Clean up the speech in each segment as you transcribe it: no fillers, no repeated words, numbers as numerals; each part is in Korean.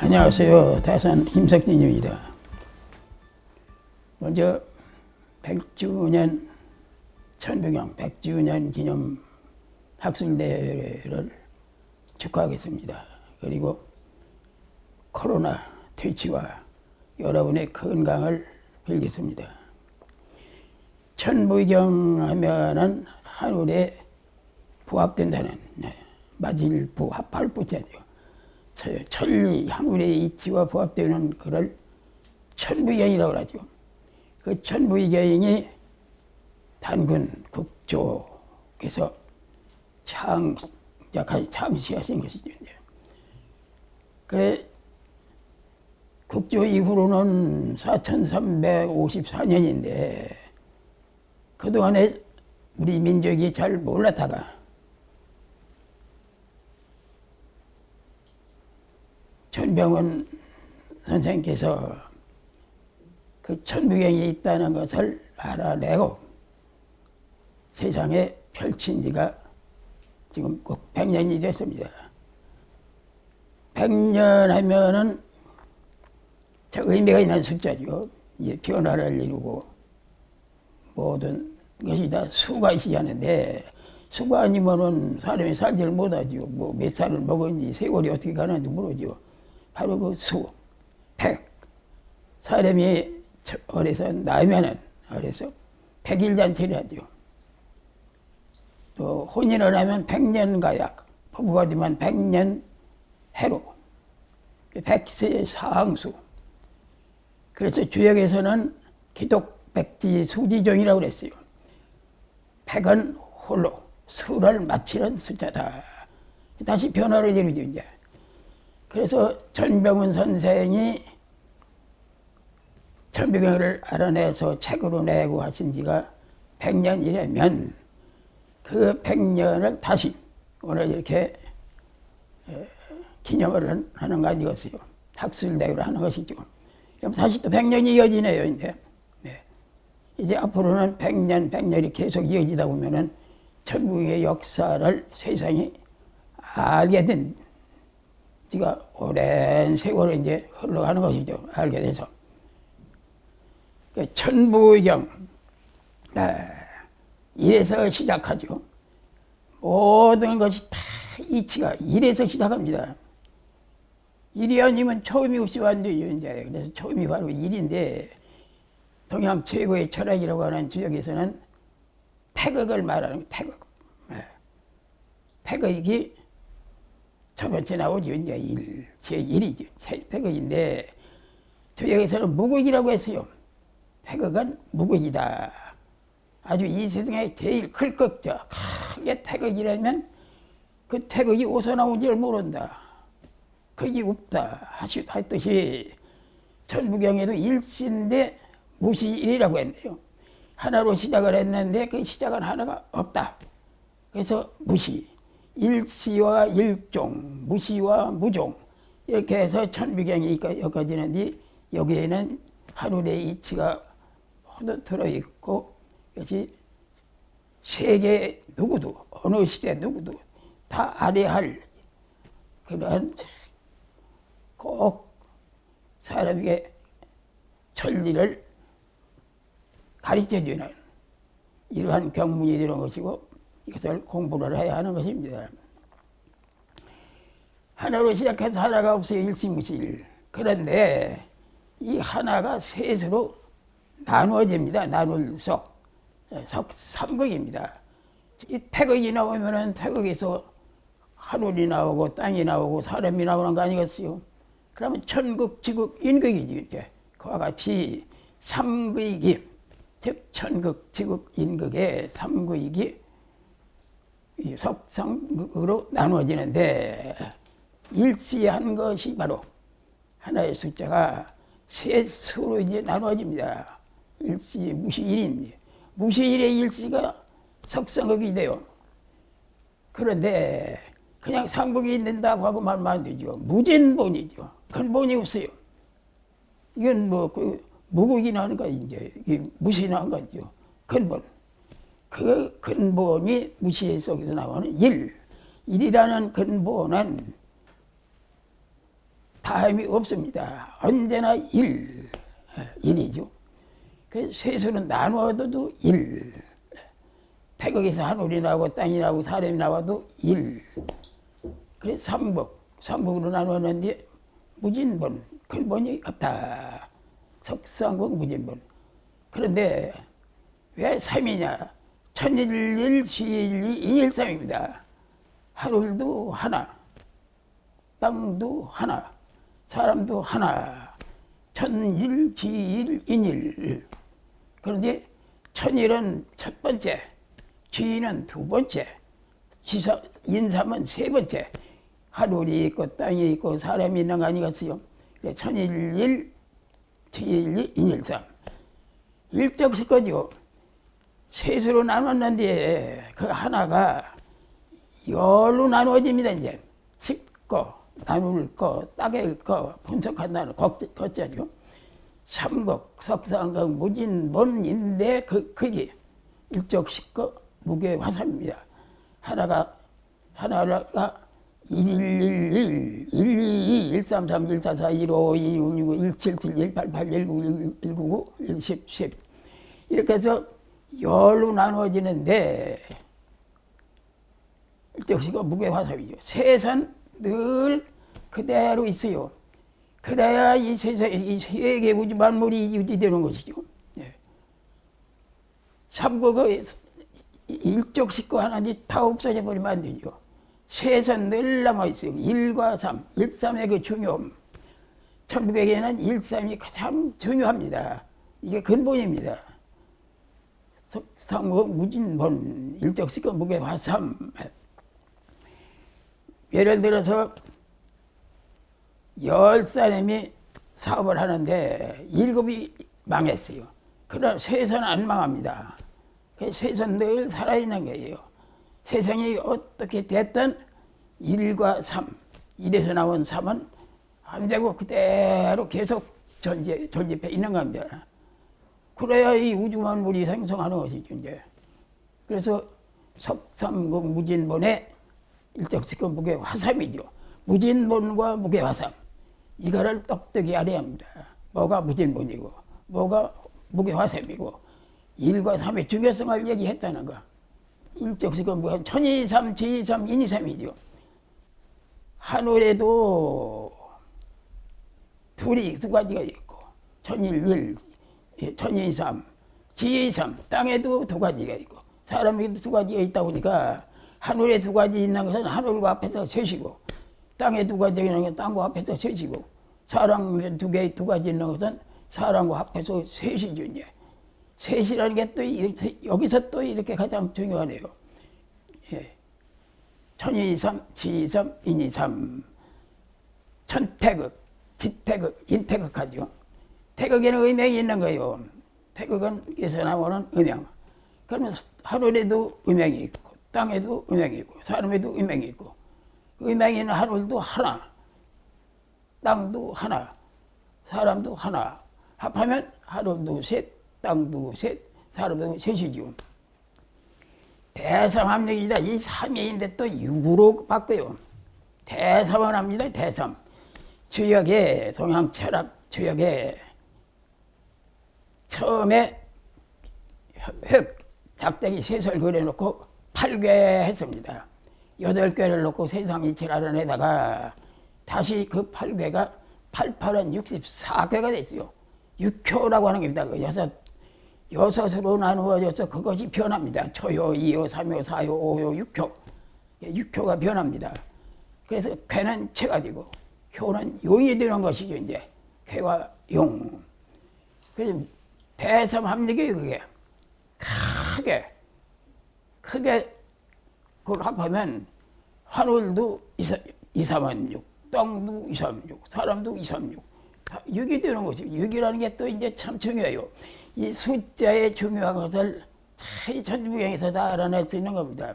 안녕하세요. 다산 김석진입니다. 먼저 100주년 천부경 100주년 기념 학술대회를 축하하겠습니다. 그리고 코로나 퇴치와 여러분의 건강을 빌겠습니다. 천부경 하면은 하늘에 부합된다는 마질부 합할부자죠. 천리 하늘의 이치와 부합되는 그를 천부경이라고 하죠. 그 천부경이 단군 국조께서 창시하신 것이죠. 그 국조 이후로는 4354년인데 그동안에 우리 민족이 잘 몰랐다가 전병헌 선생께서 그 천부경이 있다는 것을 알아내고 세상에 펼친 지가 지금 꼭 100년이 됐습니다. 100년 하면은 저 의미가 있는 숫자죠. 이제 변화를 이루고 모든 것이 다 수가 있어야 하는데 수가 아니면은 사람이 살지를 못하죠. 뭐 몇 살을 먹었는지 세월이 어떻게 가는지 모르죠. 바로 그 수, 100. 사람이 어려서 나면은 어려서 100일잔치를 하죠. 또 혼인을 하면 100년 가약, 부부가 되면 100년 해로, 100세 사항수. 그래서 주역에서는 기독백지 수지종이라고 그랬어요. 100은 홀로 수를 마치는 숫자다. 다시 변화를 이루죠, 이제. 그래서 전병헌 선생이 천부경을 알아내서 책으로 내고 하신 지가 100년이라면 그 100년을 다시 오늘 이렇게 기념을 하는 거 아니겠어요? 학술대회를 하는 것이죠. 그럼 다시 또 100년이 이어지네요, 이제. 네. 이제 앞으로는 100년이 계속 이어지다 보면은 천부경의 역사를 세상이 알게 된 지가 오랜 세월을 이제 흘러가는 것이죠. 알게 돼서. 천부경, 이래서 시작하죠. 모든 것이 다 이치가 이래서 시작합니다. 일이 아니면 처음이 없이 안 돼요, 이제. 그래서 처음이 바로 일인데, 동양 최고의 철학이라고 하는 지역에서는 폐극을 말하는 거예요, 폐극. 폐극이 첫 번째 나오죠. 이제 제1이죠. 폐극인데, 저역에서는 무극이라고 했어요. 폐극은 무극이다. 아주 이 세상에 제일 클 것자, 크게 폐극이라면 그 태극이 어디서 나온지를 모른다. 극이 없다. 하셨듯이 천부경에도 일시인데 무시일이라고 했네요. 하나로 시작을 했는데 그 시작은 하나가 없다. 그래서 무시. 일시와 일종, 무시와 무종 이렇게 해서 천부경이 엮어지는데 여기에는 하늘의 이치가 모두 들어있고 그것이 세계 누구도 어느 시대 누구도 다 알아야 할 그런 꼭 사람에게 천리를 가르쳐주는 이러한 경문이 되는 것이고 이것을 공부를 해야 하는 것입니다. 하나로 시작해서 하나가 없어요. 일시무실. 그런데 이 하나가 셋으로 나누어집니다. 나눌 석삼극입니다. 이 태극이 나오면은 태극에서 하늘이 나오고 땅이 나오고 사람이 나오는 거 아니겠어요? 그러면 천극, 지극, 인극이지. 이제 그와 같이 삼극이 즉 천극, 지극, 인극의 삼극이 석삼극으로 나누어지는데 일시한 것이 바로 하나의 숫자가 셋으로 이제 나누어집니다. 일시, 무시, 일인. 무시일의 일시가 석삼극이 돼요. 그런데 그냥 상극이 있는다고 하고 말하면 안 되죠. 무진본이죠. 근본이 없어요. 이건 뭐, 무극이나 하는 거, 이제, 무시나 한 거죠. 근본. 그 근본이 무시 속에서 나오는 일. 일이라는 근본은 다음이 없습니다. 언제나 일이죠. 그 세수는 나누어도 일. 태극에서 하늘이 나오고 땅이 나오고 사람이 나와도 일. 그래서 삼복으로 나누었는데 무진본, 근본이 없다. 석상국 무진본. 그런데 왜 삼이냐? 천일일, 시일이, 인일삼입니다. 하늘도 하나, 땅도 하나, 사람도 하나. 천일, 지일, 인일. 그런데 천일은 첫 번째, 지일은 두 번째, 인삼은 세 번째. 하늘이 있고 땅이 있고 사람이 있는 거 아니겠어요? 그래, 천일일, 지일이, 인일삼. 일적식 거죠. 셋으로 나눴는데 그 하나가 열로 나누어집니다. 이제 씹고 나눌 거, 따개일 거, 분석한다는 거짜죠. 삼국, 석상국, 무진본인데 그게 일적식거 무게화삼입니다. 하나가 111, 122, 133, 144, 155, 166, 177, 188, 199, 199, 110, 10 이렇게 해서 열로 나누어지는데 일적식거 무게화삼이죠. 셋은 늘 그대로 있어요. 그래야 이 세상, 이 세계 우주 만물이 유지되는 것이죠. 예. 삼국의 일적식거 하나인지 다 없어져 버리면 안 되죠. 셋은 늘 남아있어요. 1과 3, 1, 3의 그 중요함. 천국에게는 1, 3이 가장 중요합니다. 이게 근본입니다. 삼국 무진본, 일적식거 무게화삼. 예를 들어서 10사람이 사업을 하는데 7이 망했어요. 그러나 셋은 안 망합니다. 셋은 늘 살아있는 거예요. 세상이 어떻게 됐든 1과 3, 1에서 나온 3은 안 되고 그대로 계속 존재해 있는 겁니다. 그래야 이 우주 만물이 생성하는 것이죠. 이제. 그래서 석삼국 무진본의 일적식거 무게화삼이죠. 무진본과 무게화삼. 이거를 똑똑히 알아야 합니다. 뭐가 무진본이고 뭐가 무게화삼이고 1과 3의 중요성을 얘기했다는 거. 일적식거 무게화삼, 천이삼, 지이삼, 인이삼이죠. 하늘에도 두 가지가 있고 천일일, 천이삼, 지이삼, 땅에도 두 가지가 있고 사람에도 두 가지가 있다 보니까 하늘에 두 가지 있는 것은 하늘과 앞에서 셋이고 땅에 두 가지 있는 것은 땅과 앞에서 셋이고 사람에 두 가지 있는 것은 사람과 앞에서 셋이죠. 이제 셋이라는 게 또 여기서 또 이렇게 가장 중요하네요. 예. 천이삼, 지이삼, 인이삼. 천태극, 지태극, 인태극하죠. 태극에는 음양이 있는 거예요. 태극은 에서 나오는 음양. 그러면 하늘에도 음양이 있고 땅에도 음양이 있고 사람에도 음양이 있고 음양이 있는 하늘도 하나, 땅도 하나, 사람도 하나. 합하면 하늘도 셋, 땅도 셋, 사람도 셋이죠. 대삼합력이다. 이 3위인데 또 6으로 바꿔요. 대삼을 합니다. 대삼. 주역에 동양 철학 주역에 처음에 획 작대기 셋을 그려놓고 8개 했습니다. 8개를 놓고 세상 이치를 알아내다가 다시 그 8개가 88은 64개가 됐어요. 6효라고 하는 겁니다. 그 여섯으로 나누어져서 그것이 변합니다. 초효, 2효, 3효, 4효, 5효, 6효. 6효가 변합니다. 그래서 쾌는 체가 되고 효는 용이 되는 것이죠. 이제 쾌와 용. 그래서 대삼합력이 그게 크게 그걸 합하면 하늘도 2, 3은 6, 땅도 2, 3, 6, 사람도 2, 3, 6. 6이 되는 거죠. 6이라는 게 또 이제 참 중요해요. 이 숫자의 중요한 것을 천부경에서 다 알아낼 수 있는 겁니다.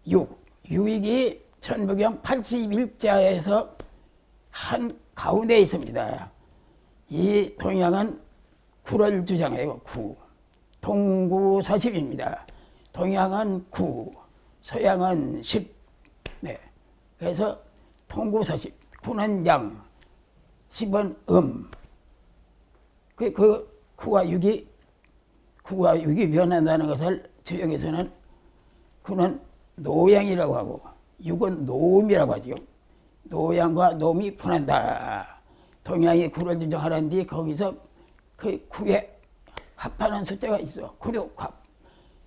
6이 천부경 81자에서 한 가운데 있습니다. 이 동양은 9를 주장해요. 9. 동구서십입니다. 동양은 9, 서양은 10. 네. 그래서 동구서십. 9는 양, 10은 그 9와 6이 변한다는 것을 주역에서는 9는 노양이라고 하고 6은 노음이라고 하죠. 노양과 노음이 분한다. 동양이 9를 주장하는데 거기서 그 9에 합하는 숫자가 있어. 9륙합.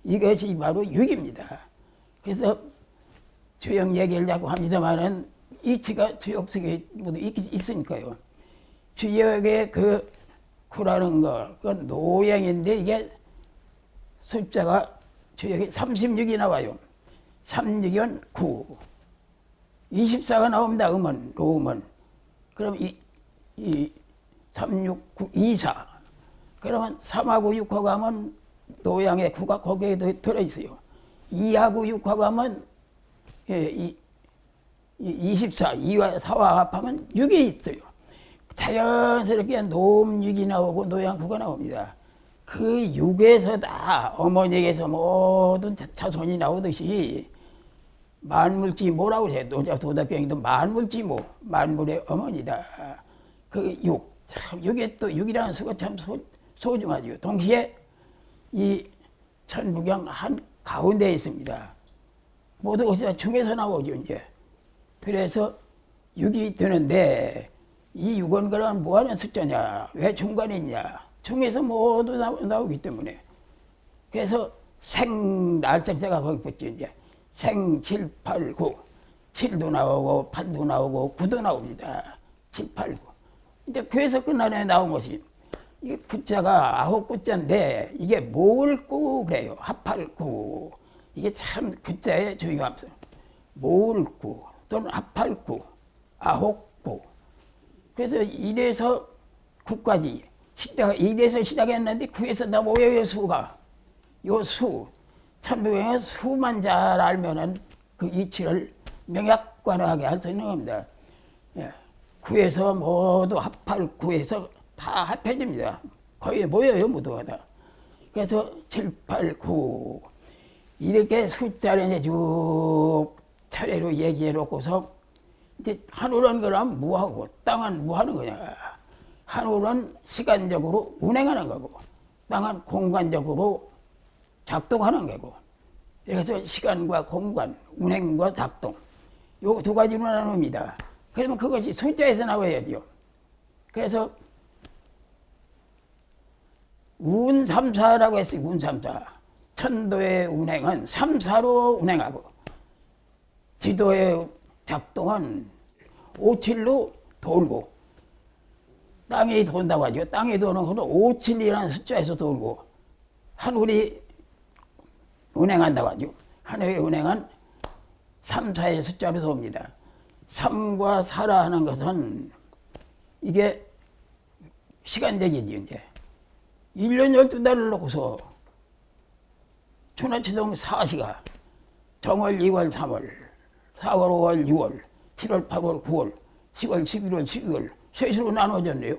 이것이 바로 6입니다. 그래서 주역 얘기를 자꾸 합니다만은 이치가 주역 속에 모두 있으니까요. 주역의 그 9라는 거, 그건 노양인데 이게 숫자가 주역에 36이 나와요. 36이면 9. 24가 나옵니다. 노음은. 그럼 3, 6, 9, 24. 그러면 3하고 6하고 하면 노양의 9가 거기에 들어있어요. 2하고 6하고 하면 24, 2와 4와 합하면 6이 있어요. 자연스럽게 노음 6이 나오고 노양 9가 나옵니다. 그 6에서 다 어머니에게서 모든 자손이 나오듯이 만물지모라고 해요. 도덕경에도 만물지모, 만물의 어머니다. 그 6, 참 6이라는 수가 참 소중하죠. 동시에 이 천부경 한 가운데에 있습니다. 모두 것이 중에서 나오죠, 이제. 그래서 6이 되는데, 이 6은 그럼 뭐 하는 숫자냐? 왜 중간에 있냐? 중에서 모두 나오기 때문에. 그래서 날생자가 거기 붙죠, 이제. 7, 8, 9. 7도 나오고, 8도 나오고, 9도 나옵니다. 7, 8, 9. 이제 그에서 끝나네 나온 것이. 이 구자가 9구자인데 이게 모을 구 그래요. 합할 구. 이게 참 구자의 중요함이죠. 모을 구 또는 합할 구, 9구. 그래서 1에서 9까지 1에서 시작했는데 9에서 다 모여요. 수가. 요 수. 천부경의 수만 잘 알면은 그 이치를 명약관하게 할 수 있는 겁니다. 9에서 모두 합할 9에서 다 합해집니다. 거의 모여요, 모두가 다. 그래서 7, 8, 9 이렇게 숫자를 이제 쭉 차례로 얘기해 놓고서 이제 하늘은 그럼 무하고 땅은 무하는 거냐. 하늘은 시간적으로 운행하는 거고 땅은 공간적으로 작동하는 거고. 그래서 시간과 공간, 운행과 작동 요 두 가지로 나눕니다. 그러면 그것이 숫자에서 나와야죠. 그래서 운삼사라고 했어요. 운삼사. 천도의 운행은 삼사로 운행하고 지도의 작동은 57로 돌고 땅이 돈다고 하죠. 땅이 도는 것은 57이라는 숫자에서 돌고 하늘이 운행한다고 하죠. 하늘의 운행은 3, 4의 숫자로 돕니다. 3과 4라 하는 것은 이게 시간적이지 이제. 1년 12달을 놓고서 천하치동 4시가 정월, 2월, 3월, 4월, 5월, 6월, 7월, 8월, 9월, 10월, 11월, 12월 셋으로 나눠졌네요.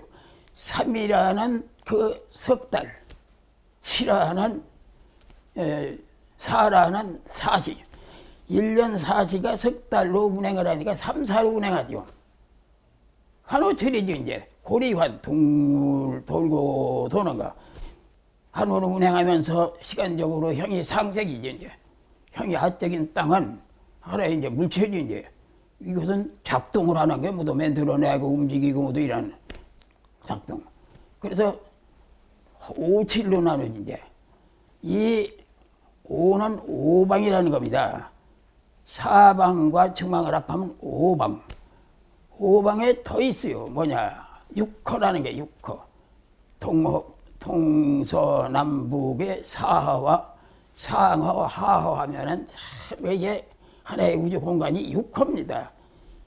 3이라는 그 석 달, 시라는 4라는 사시. 1년 4시가 석 달로 운행을 하니까 3, 4로 운행하죠. 한오철이죠 이제. 고리환 돌고 도는 거. 한우를 운행하면서 시간적으로 형이 상색이죠 이제. 형이 하적인 땅은 하나의 이제 물체지 이제. 이것은 작동을 하는 게 모두 만들어내고 움직이고 모두 이런 작동. 그래서 5, 7로 나누지 이제. 이 5는 오방이라는 겁니다. 사방과 중앙을 합하면 오방. 오방에 더 있어요. 뭐냐? 육허라는 게 육허. 동서남북의 사하와 상하와 하하 하면은 참 이게 하나의 우주 공간이 육허입니다.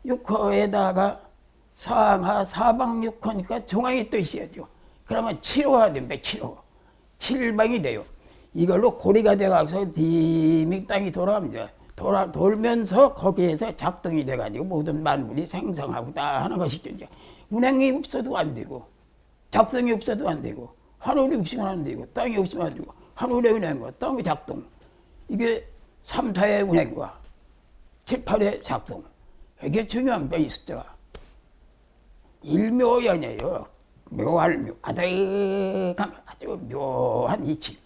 육허에다가 상하 사방 육허니까 중앙에 또 있어야죠. 그러면 7호가 됩니다. 7호. 7방이 돼요. 이걸로 고리가 돼가서 디믹 땅이 돌아갑니다. 돌면서 거기에서 작동이 돼가지고 모든 만물이 생성하고 다 하는 것이죠. 이제. 운행이 없어도 안 되고, 작동이 없어도 안 되고, 하늘이 없으면 안 되고, 땅이 없으면 안 되고, 하늘의 운행과 땅의 작동. 이게 3, 4의 운행과 7, 8의 작동. 이게 중요합니다, 이 숫자가. 일묘연이에요. 아득한 아주 묘한 이치.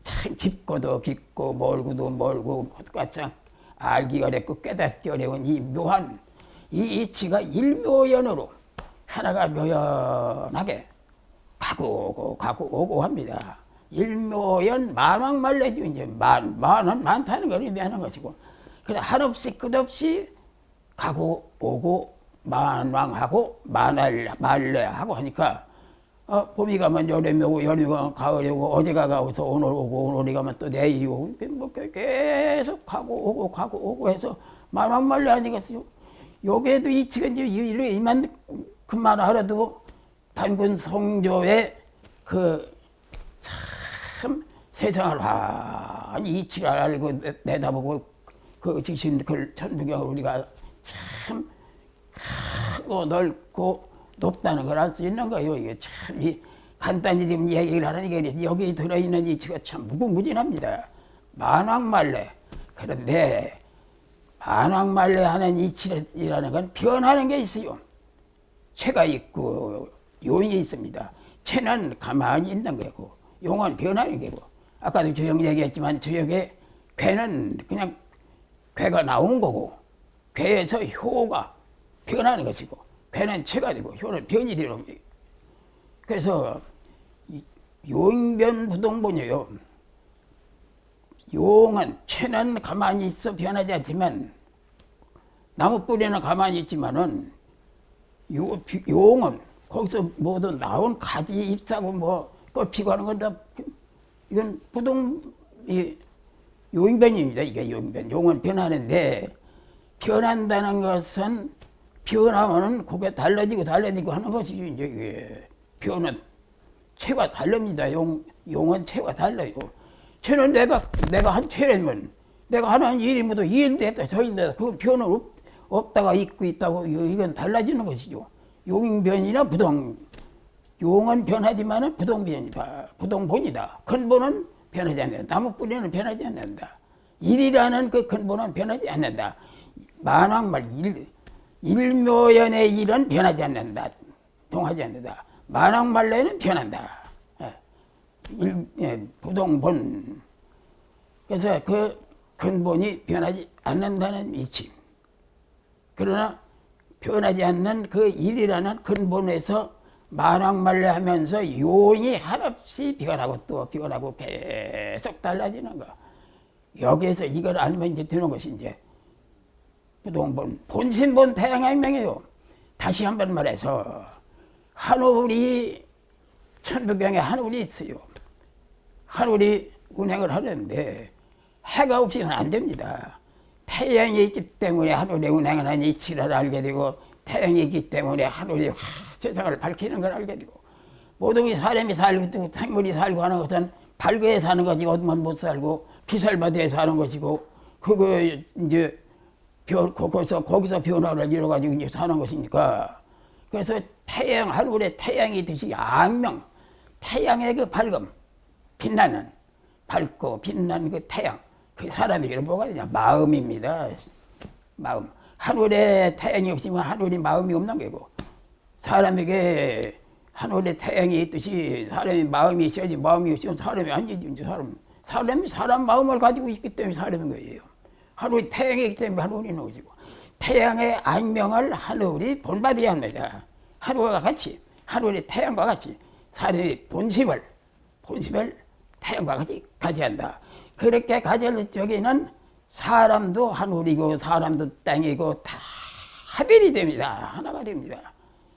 참 깊고도 깊고 멀고도 멀고 가장 알기 어렵고 깨닫기 어려운 이 묘한 이 이치가 일묘연으로 하나가 묘연하게 가고 오고 합니다. 일묘연 만왕말래죠. 이제 만은 많다는 걸 의미하는 것이고, 그래 한없이 끝없이 가고 오고 만왕하고 말래하고 하니까 봄이 가면 여름이 오고 여름이 가면 가을이 오고 어디가 가서 오늘 오고 오늘이 가면 또 내일이 오고 뭐 계속 가고 오고 해서 만왕말래 아니겠어요. 여기에도 이치가 이제 이만 그만 알아도 단군 성조의 그 참 세상을 환히 이치를 알고 내다보고 그 지신 그 천부경을 우리가 참 크고 넓고 높다는 걸 알 수 있는 거예요. 이게 참 간단히 지금 얘기를 하는 게 여기 들어있는 이치가 참 무궁무진합니다. 만왕말래. 그런데 만왕말래 하는 이치라는 건 변하는 게 있어요. 체가 있고 용이 있습니다. 체는 가만히 있는 거고 용은 변하는 거고, 아까도 조용 얘기했지만 저녁에 괴는 그냥 괴가 나온 거고, 괴에서 효가 변하는 것이고, 괴는 체가 되고 효는 변이 되는 거예요. 그래서 용변부동본이에요. 용은 체는 가만히 있어 변하지 않지만, 나무 뿌리는 가만히 있지만은 용은 거기서 모두 나온 가지 잎사고 뭐 꽃피고 하는 건 다 이건 용변입니다. 이게 용변. 용은 변하는데, 변한다는 것은 변하면은 그게 달라지고 하는 것이죠. 이제 이게 변은 체가 다릅니다. 용은 체가 달라요. 체는 내가 한 체라면 내가 하는 일이 모두 이 일 됐다 저 일 됐다 그 변은 없다가 있고 있다고 이건 달라지는 것이죠. 용변이나 용은 변하지만은 부동본이다. 근본은 변하지 않는다. 나무 뿌리는 변하지 않는다. 일이라는 그 근본은 변하지 않는다. 만왕말 일묘연의 일은 변하지 않는다. 동하지 않는다. 만왕말래는 변한다. 부동본. 그래서 그 근본이 변하지 않는다는 이치. 그러나 변하지 않는 그 일이라는 근본에서 만왕말래 하면서 용이 한없이 변하고 또 변하고 계속 달라지는 거. 여기에서 이걸 알면 이제 되는 것이 이제 부동본, 본신본 태양행명이에요. 다시 한번 말해서 하늘이 천부경에 하늘이 있어요. 하늘이 운행을 하는데 해가 없이는 안 됩니다. 태양이 있기 때문에 하늘이 운행하는 이치를 알게 되고, 태양이 있기 때문에 하늘이 세상을 밝히는 걸 알게 되고, 모든 사람이 살고 생물이 살고 하는 것은 밝게 사는 거지 어두면 못 살고 비살바다에 사는 것이고, 그거 이제 거기서 변화를 이뤄가지고 이제 사는 것이니까. 그래서 태양, 하늘에 태양이 듯이 악명, 태양의 그 밝음, 빛나는, 밝고 빛나는 그 태양, 그 사람에게 뭐가 되냐? 마음입니다. 마음. 하늘에 태양이 없으면 하늘이 마음이 없는 거고, 사람에게 하늘에 태양이 있듯이 사람이 마음이 있어야지, 마음이 없으면 사람이 아니지. 사람 마음을 가지고 있기 때문에 사람인 거예요. 하늘이 태양이기 때문에 하늘이 있는 것이고, 태양의 악명을 하늘이 본받아야 합니다. 하늘과 같이, 하늘의 태양과 같이 사람의 본심을 태양과 같이 가져야 한다. 그렇게 가질 적에는 사람도 하늘이고 사람도 땅이고 다 합일이 됩니다. 하나가 됩니다.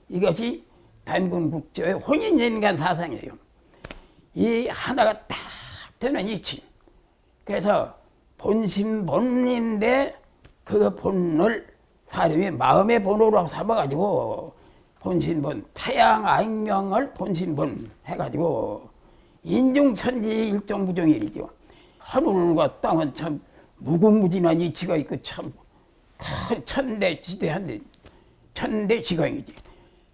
이것이 단군국조의 혼인인간 사상이에요. 이 하나가 딱 되는 이치. 그래서 본인데 그 본을 사람이 마음의 본으로 삼아가지고 본신본, 태양 악명을 본신본 해가지고 인중천지 일종부종일이죠. 하늘과 땅은 참 무궁무진한 이치가 있고 참 큰 천대지대한데 천대지강이지.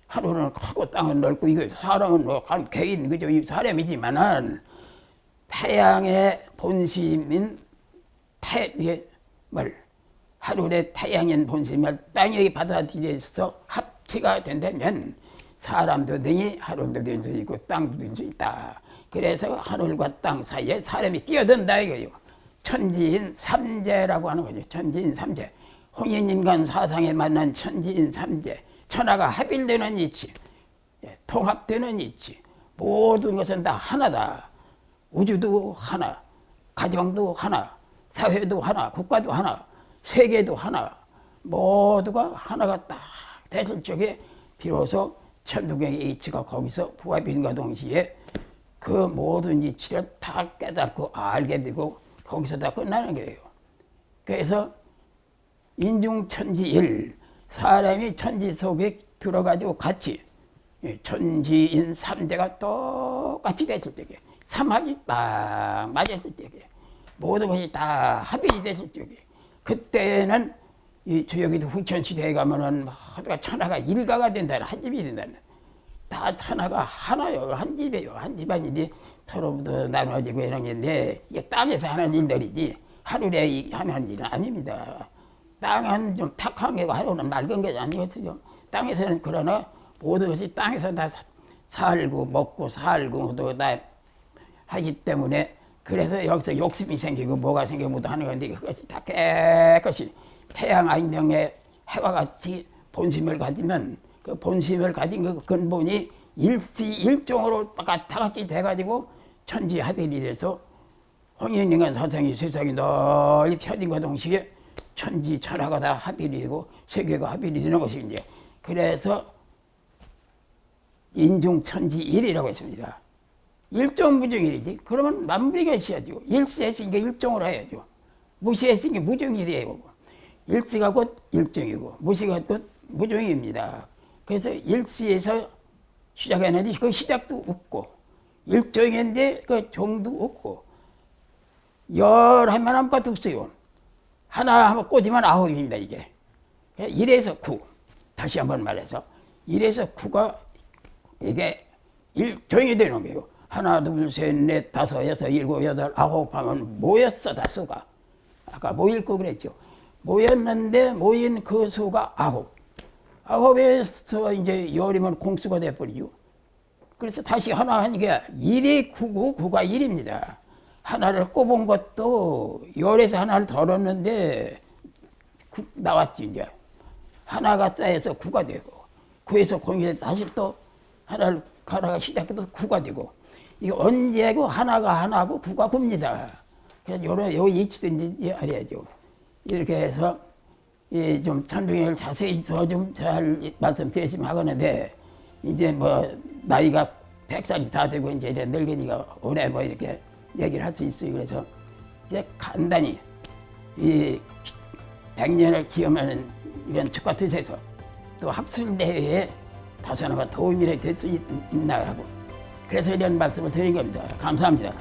하늘은 크고 땅은 넓고 이거 사람은 한 개인 그저 이 사람이지만은 태양의 본심인 태양을 하늘의 태양인 본심을 땅에 받아들여서 합치가 된다면 사람도 등이 하늘도 될 수 있고 땅도 될 수 있다. 그래서 하늘과 땅 사이에 사람이 뛰어든다 이거예요. 천지인 삼재라고 하는 거죠. 천지인 삼재. 홍익인간 사상에 맞는 천지인 삼재. 천하가 합일되는 이치, 통합되는 이치. 모든 것은 다 하나다. 우주도 하나, 가정도 하나, 사회도 하나, 국가도 하나, 세계도 하나. 모두가 하나가 딱 됐을 적에 비로소 천부경의 이치가 거기서 부합인과 동시에 그 모든 이치를 다 깨닫고 알게 되고 거기서 다 끝나는 거예요. 그래서 인중천지일, 사람이 천지 속에 들어가지고 같이 천지인 삼재가 똑같이 됐을 적에 삼합이 딱 맞았을 적에 모든 것이 다 합이 됐을 적에 그때는 이 저기도 후천시대에 가면은 모두가 천하가 일가가 된다는 한 집이 된다는 다 천하가 하나요. 한 집이에요. 한 집안이지 서로부터 나눠지고 이런 게인데 이게 땅에서 하는 일들이지 하늘에 하는 일은 아닙니다. 땅은 좀 탁한 게고 하늘은 맑은 게 아니거든요. 땅에서는 그러나 모든 것이 땅에서 다 살고 먹고 살고 또 다 하기 때문에 그래서 여기서 욕심이 생기고 뭐가 생기고 하는 건데 그것이 다 깨끗이 태양 안경에 해와 같이 본심을 가지면 그 본심을 가진 그 근본이 일시일종으로 다 같이 돼가지고 천지합일이 돼서 홍익인간 사상이 세상이 널리 펴진과 동시에 천지 천하가 다 합일이 되고 세계가 합일이 되는 것이 이제 그래서 인중천지일이라고 했습니다. 일종무종일이지. 그러면 만무리가 있어야죠. 일시했으니까 일종으로 해야죠. 무시했으니까 무종이 되고 일시가 곧 일종이고 무시가 곧 무종입니다. 그래서 일시에서 시작했는데 그 시작도 없고 일종인데 그 종도 없고 열 하면 아무것도 없어요. 하나 하면 꽂으면 아홉입니다. 이게 1에서 9 다시 한번 말해서 1에서 9가 이게 일종이 되는 거예요. 하나 둘 셋 넷 다섯 여섯 일곱 여덟 아홉 하면 모였어 다 수가. 아까 모일 거 그랬죠. 모였는데 모인 그 수가 아홉. 아홉에서 이제 열이면 공수가 돼버리죠. 그래서 다시 하나 하니까 1이 9고 9가 1입니다. 하나를 꼽은 것도 열에서 하나를 덜었는데 나왔지 이제. 하나가 쌓여서 9가 되고 9에서 공이 다시 또 하나가 시작해서 9가 되고 이게 언제고 하나가 하나고 9가 9입니다. 그래서 요 이치든지 알아야죠. 이렇게 해서 좀 천중을 자세히 더 좀 잘 말씀드리시면 하겠는데 이제 뭐 나이가 100살이 다 되고 이제 늙으니까 오래 뭐 이렇게 얘기를 할 수 있어요. 그래서 이제 간단히 이 100년을 기념하는 이런 축하 뜻에서 또 학술대회에 다소 하나가 도움이 될 수 있나 하고 그래서 이런 말씀을 드린 겁니다. 감사합니다.